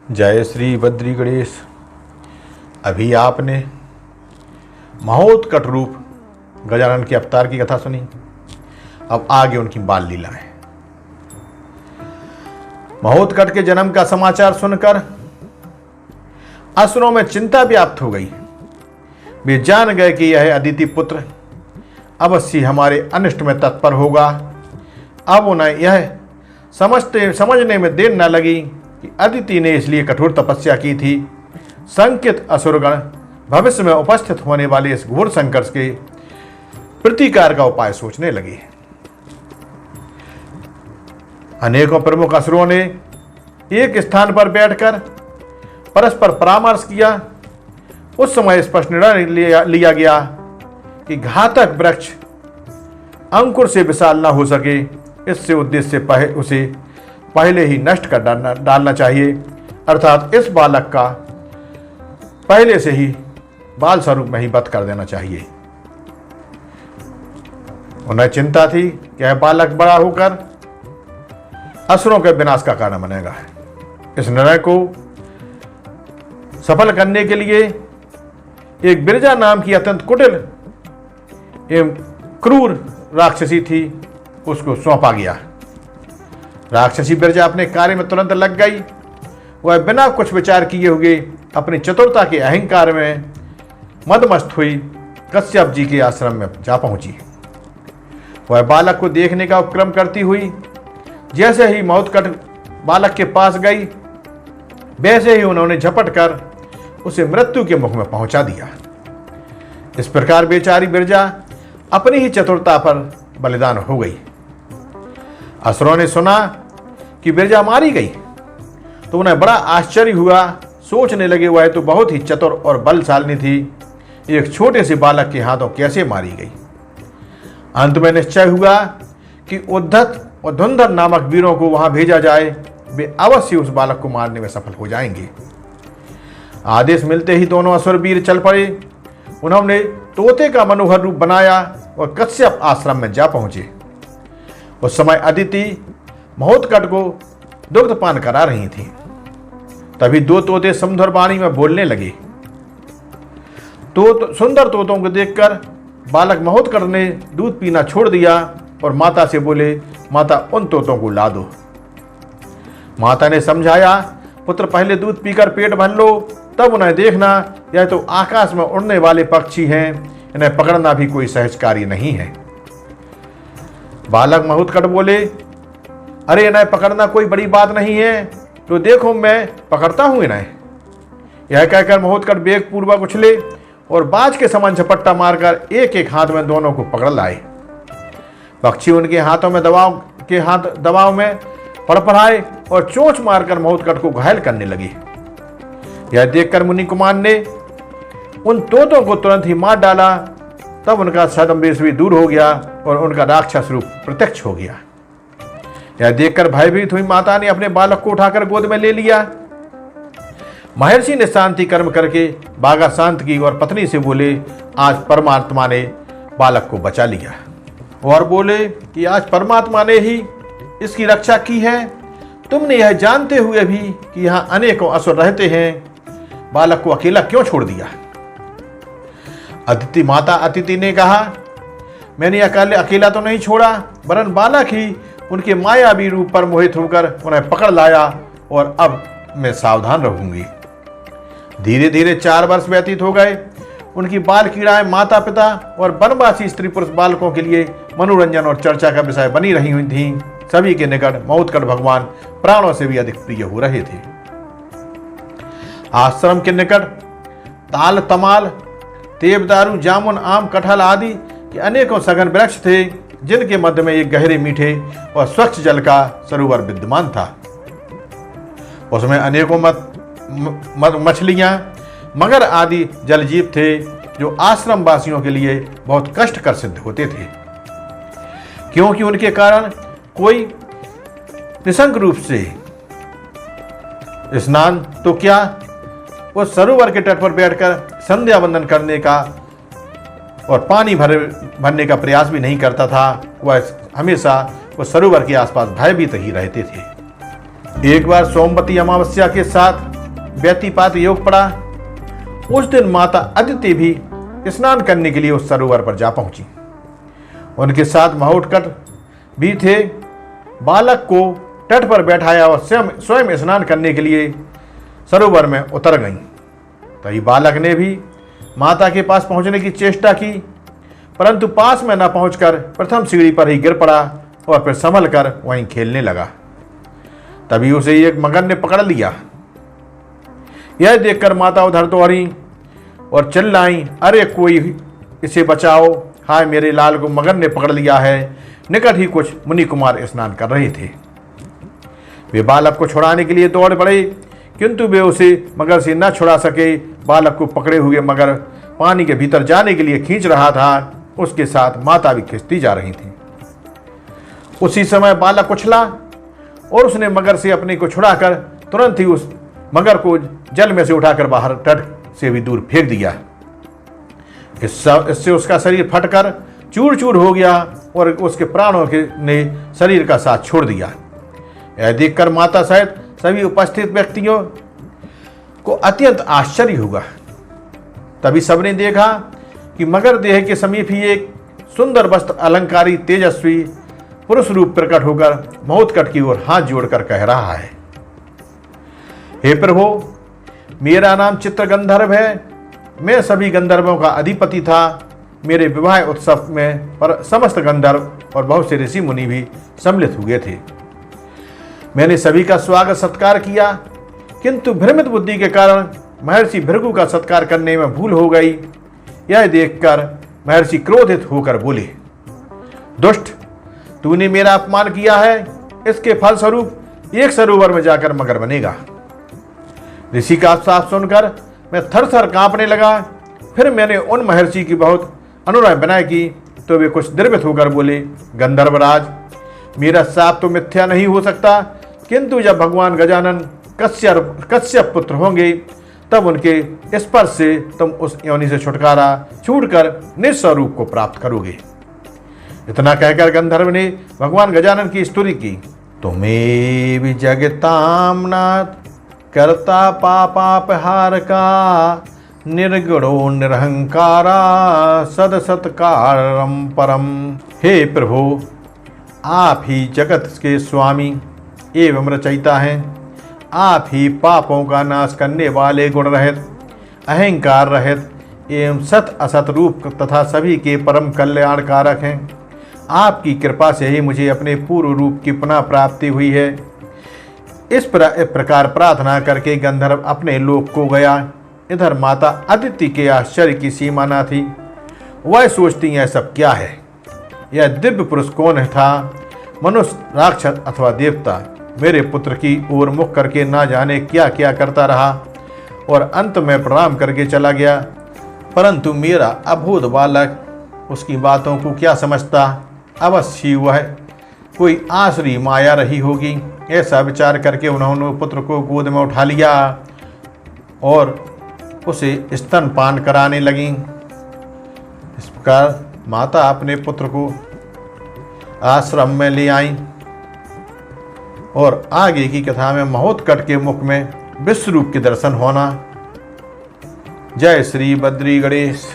जय श्री बद्री गणेश। अभी आपने महोत्कट रूप गजानन के अवतार की कथा सुनी। अब आगे उनकी बाल लीलाएं। महोत्कट के जन्म का समाचार सुनकर असुरों में चिंता व्याप्त हो गई। वे जान गए कि यह अदिति पुत्र अवश्य हमारे अनिष्ट में तत्पर होगा। अब उन्हें यह समझने में देर न लगी कि अदिति ने इसलिए कठोर तपस्या की थी। संकित असुरगण भविष्य में उपस्थित होने वाले इस घोर संकट के प्रतिकार का उपाय सोचने लगे। अनेकों प्रमुख असुरों ने एक स्थान पर बैठकर परस्पर परामर्श किया। उस समय स्पष्ट निर्णय लिया गया कि घातक वृक्ष अंकुर से विशाल न हो सके, इससे उद्देश्य उसे पहले ही नष्ट कर डालना चाहिए, अर्थात इस बालक का पहले से ही बाल स्वरूप में ही वध कर देना चाहिए। उन्हें चिंता थी कि यह बालक बड़ा होकर असुरों के विनाश का कारण बनेगा। इस निर्णय को सफल करने के लिए एक बिरजा नाम की अत्यंत कुटिल एवं क्रूर राक्षसी थी, उसको सौंपा गया। राक्षसी बिरजा अपने कार्य में तुरंत लग गई। वह बिना कुछ विचार किए हुए अपनी चतुरता के अहंकार में मदमस्त हुई कश्यप जी के आश्रम में जा पहुंची। वह बालक को देखने का उपक्रम करती हुई जैसे ही महोत्कट बालक के पास गई, वैसे ही उन्होंने झपट कर उसे मृत्यु के मुख में पहुंचा दिया। इस प्रकार बेचारी बिरजा अपनी ही चतुरता पर बलिदान हो गई। असुरों ने सुना कि बिरजा मारी गई तो उन्हें बड़ा आश्चर्य हुआ। सोचने लगे वह तो बहुत ही चतुर और बलशालिनी थी, एक छोटे से बालक के हाथों कैसे मारी गई। अंत में निश्चय हुआ कि उद्धत और धुंधर नामक वीरों को वहां भेजा जाए, वे अवश्य उस बालक को मारने में सफल हो जाएंगे। आदेश मिलते ही दोनों असुर वीर चल पड़े। उन्होंने तोते का मनोहर रूप बनाया और कश्यप आश्रम में जा पहुंचे। उस समय अदिति महोत्कट को दुग्धपान करा रही थी। तभी दो तोते सुंदर वाणी में बोलने लगे। तो सुंदर तोतों को देखकर बालक महोत्कट ने दूध पीना छोड़ दिया और माता से बोले, माता उन तोतों को ला दो। माता ने समझाया, पुत्र पहले दूध पीकर पेट भर लो, तब उन्हें देखना। यह तो आकाश में उड़ने वाले पक्षी हैं, इन्हें पकड़ना भी कोई सहज कार्य नहीं है। बालक महोत्कट बोले, अरे इन्हें पकड़ना कोई बड़ी बात नहीं है, तो देखो मैं पकड़ता हूं इन्हें। यह कहकर महोत्कट वेग पूर्वक उछले और बाज के समान झपट्टा मारकर एक एक हाथ में दोनों को पकड़ लाए। पक्षी उनके हाथों में दबाव में फड़फड़ाए और चोंच मारकर महोत्कट को घायल करने लगे। यह देखकर मुनि कुमार ने उन तोतों को तुरंत ही मार डाला। तब उनका छद्मवेश भी दूर हो गया और उनका राक्षस रूप प्रत्यक्ष हो गया। यह देखकर भयभीत हुई माता ने अपने बालक को उठाकर गोद में ले लिया। महर्षि ने शांति कर्म करके बागा शांत की और पत्नी से बोले, आज परमात्मा ने बालक को बचा लिया। और बोले कि आज परमात्मा ने ही इसकी रक्षा की है। तुमने यह जानते हुए भी कि यहाँ अनेकों असुर रहते हैं, बालक को अकेला क्यों छोड़ दिया। अदिति माता अदिति ने कहा, मैंने अकेला तो नहीं छोड़ा, वरन बालक ही उनके मायावी रूप पर मोहित होकर उन्हें पकड़ लाया और अब मैं सावधान रहूंगी। धीरे धीरे 4 वर्ष व्यतीत हो गए। उनकी बाल क्रीड़ाएं माता पिता और वनवासी स्त्री पुरुष बालकों के लिए मनोरंजन और चर्चा का विषय बनी रही हुई थी। सभी के निकट महोत्कट भगवान प्राणों से भी अधिक प्रिय हो रहे थे। आश्रम के निकट ताल तमाल देवदारू जामुन आम कटहल आदि के अनेकों सघन वृक्ष थे, जिनके मध्य में एक गहरे मीठे और स्वच्छ जल का सरोवर विद्यमान था। उसमें अनेकों मछलियां मगर आदि जलजीव थे, जो आश्रम वासियों के लिए बहुत कष्टकर सिद्ध होते थे, क्योंकि उनके कारण कोई निशंक रूप से स्नान तो क्या, उस सरोवर के तट पर बैठकर संध्या वंदन करने का और पानी भरने का प्रयास भी नहीं करता था। वह हमेशा उस सरोवर के आसपास भयभीत ही रहते थे। एक बार सोमवती अमावस्या के साथ व्यतिपात योग पड़ा। उस दिन माता अदिति भी स्नान करने के लिए उस सरोवर पर जा पहुंची। उनके साथ महोत्कट भी थे। बालक को तट पर बैठाया और स्वयं स्नान करने के लिए सरोवर में उतर गईं। तभी बालक ने भी माता के पास पहुंचने की चेष्टा की, परंतु पास में न पहुंचकर प्रथम सीढ़ी पर ही गिर पड़ा और फिर संभल कर वहीं खेलने लगा। तभी उसे एक मगर ने पकड़ लिया। यह देखकर माता उधर दौड़ी और चिल्लाई, अरे कोई इसे बचाओ, हाय मेरे लाल को मगर ने पकड़ लिया है। निकट ही कुछ मुनि कुमार स्नान कर रहे थे। वे बालक को छुड़ाने के लिए दौड़ पड़े, किंतु वे उसे मगर से न छुड़ा सके। बालक को पकड़े हुए मगर पानी के भीतर जाने के लिए खींच रहा था। उसके साथ माता भी खींचती जा रही थी। उसी समय बालक उछला और उसने मगर से अपने को छुड़ाकर तुरंत ही उस मगर को जल में से उठाकर बाहर तट से भी दूर फेंक दिया। इससे उसका शरीर फटकर चूर चूर हो गया और उसके प्राणों ने शरीर का साथ छोड़ दिया। यह देखकर माता सहित सभी उपस्थित व्यक्तियों को अत्यंत आश्चर्य हुआ। तभी सबने देखा कि मगर देह के समीप ही एक सुंदर वस्त्र अलंकारी तेजस्वी पुरुष रूप प्रकट होकर महोत्कट की ओर हाथ जोड़कर कह रहा है, हे प्रभु, मेरा नाम चित्रगंधर्व है। मैं सभी गंधर्वों का अधिपति था। मेरे विवाह उत्सव में पर समस्त गंधर्व और बहुत से ऋषि मुनि भी सम्मिलित हुए थे। मैंने सभी का स्वागत सत्कार किया, किंतु भ्रमित बुद्धि के कारण महर्षि भृगु का सत्कार करने में भूल हो गई। यह देखकर महर्षि क्रोधित होकर बोले, दुष्ट, तूने मेरा अपमान किया है। इसके फलस्वरूप एक सरोवर में जाकर मगर बनेगा। ऋषि का साफ सुनकर मैं थर थर कांपने लगा। फिर मैंने उन महर्षि की बहुत अनुनय विनय की तो वे कुछ द्रवित होकर बोले, गंधर्वराज, मेरा साप तो मिथ्या नहीं हो सकता, किंतु जब भगवान गजानन कश्यप पुत्र होंगे तब उनके स्पर्श से तुम उस योनि से छुटकारा छूटकर निस्वरूप को प्राप्त करोगे। इतना कहकर गंधर्व ने भगवान गजानन की स्तुति की। तुम्हें जगताम नाथ कर्ता पापापहार का, निर्गुणो निरहंकारा सद सत्कारम परम। हे प्रभु, आप ही जगत के स्वामी एवं रचयिता हैं। आप ही पापों का नाश करने वाले गुण रहित, अहंकार रहित एवं सत असत रूप तथा सभी के परम कल्याणकारक हैं। आपकी कृपा से ही मुझे अपने पूर्व रूप की पुनः प्राप्ति हुई है। इस प्रकार प्रार्थना करके गंधर्व अपने लोक को गया। इधर माता अदिति के आश्चर्य की सीमा न थी। वह सोचती यह सब क्या है? यह दिव्य पुरुष कौन था? मनुष्य, राक्षस अथवा देवता? मेरे पुत्र की ओर मुख करके ना जाने क्या क्या करता रहा और अंत में प्रणाम करके चला गया। परंतु मेरा अबोध बालक उसकी बातों को क्या समझता? अवश्य वह कोई आसुरी माया रही होगी। ऐसा विचार करके उन्होंने पुत्र को गोद में उठा लिया और उसे स्तनपान कराने लगी। इस प्रकार माता अपने पुत्र को आश्रम में ले आई और आगे की कथा में महोत्कट के मुख में विश्व रूप के दर्शन होना। जय श्री बद्री गणेश।